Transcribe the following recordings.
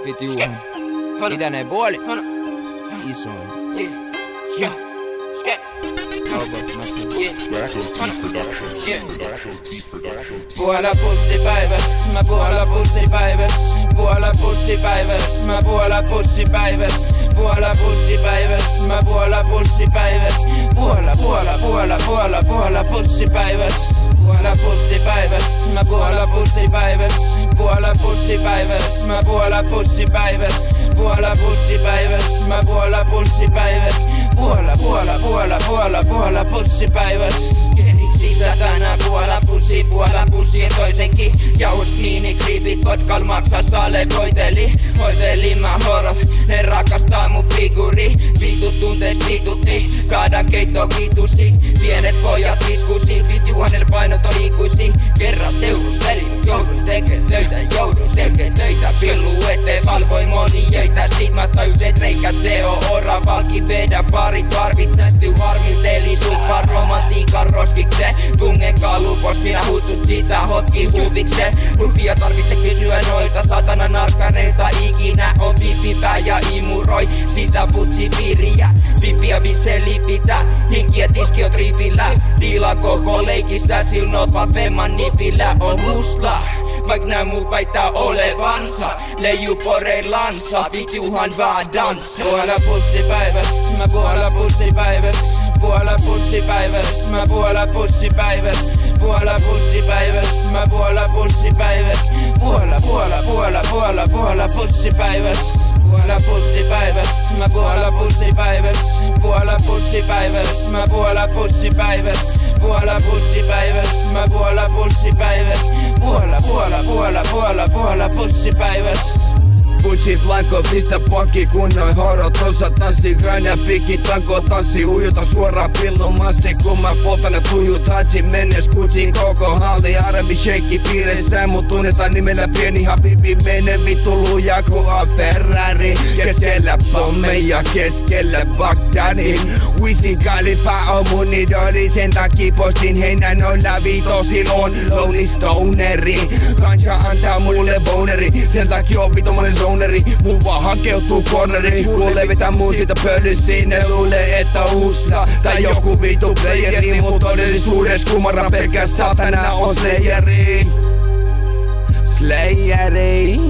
Fit Juhan. Itäinen puoli. Isoin. Puola pussipäiväs, mä puola pussipäiväs. Puola pussipäiväs, mä puola pussipäiväs. Puola pussipäiväs, mä puola pussipäiväs. Puola pussipäiväs. Puola pussipäiväs, mä puola pussipäiväs. Puola pussipäiväs, mä puola pussipäiväs. Puola pussipäiväs, mä puola pussipäiväs. Puola pussipäiväs. Tänään puola pussi toisenkin. Jauhus kiinni, kriipit Kotkal maksaa sale hoiteli mä horot. Ne rakastaa mun figuri. Vitut tunteet vitutti. Kaada keitto kitusi. Pienet pojat viskusi. Fit Juhanel painot on ikuisi. Kerran seurustelin, joudun tekee töitä. Pillu eteen valvoi moni jöitä. Sit mä tajus et reikä se on oravalki. Vedä parit parvit nästy harmiteli. Suppa romantiikan roskikse. Tungen kaluposkina huutut sitä hotki huvikse. Lupia tarvitse kysyä noilta satana narkkareilta. Ikinä on pipipää ja imuroi sitä putsi piiriä. Pippiä visseli pitää, hinkiä tiski on tripillä. Diila koko leikissä, sil nopa femman nipillä on musla. Vaik nää muut väittää olevansa leiju poreillansa, Fit Juhan vaan danssa. Puola pussipäiväs, mä puola pussipäiväs. Puola pussipäiväs, mä puola pussipäiväs. Puola pussipäiväs, mä puola pussipäiväs. Puola pussipäiväs. Puola pussipäiväs, mä puola pussipäiväs. Puola pussipäiväs, mä puola pussipäiväs. Puola pussipäiväs, mä puola pussipäiväs. Puola pussipäiväs. Putsi blanco, pistä pakki kunnoin horot. Osa tanssi, grindä pikki, tanko tanssi. Ujuta suoraan pillon massi, kun mä poltan ja tujut hatsi. Mennes kutsin koko halli, arabi shake'i piirissä. Mut tunnetaan nimellä pieni habibi. Mene vittu luja kuin Ferrari. Keskellä pommeja, keskellä Bagdadin. Wisin Khalifa on mun idoli. Sen takia postin heinä 05 on Lonely Stoneri. Ganja antaa mulle boneri. Sen takia on vitomonen zoneri. Mun vaan hakeutuu corneriin. Kuulee vetää mun siitä pölyssiin. Ne luulee että on husla tai joku vitu playeri. Mut todellisuudessa kumara pelkää satana on slayeri. Slayeri.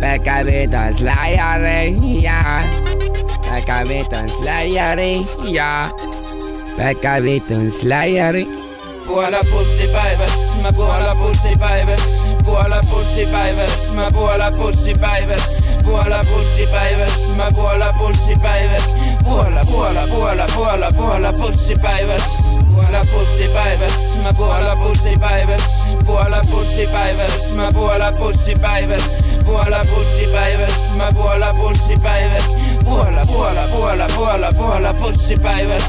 Pelkää viton slayeri. Pelkää viton slayeri. Pelkää viton slayeri. Puola pussipäiväs, mä puola pussipäiväs. Puola pussipäiväs, mä puola pussipäiväs. Puola pussipäiväs, mä puola pussipäiväs. Puola pussipäiväs. Puola pussipäiväs, mä puola pussipäiväs. Puola pussipäiväs, mä puola pussipäiväs. Puola pussipäiväs, mä puola pussipäiväs. Puola pussipäiväs.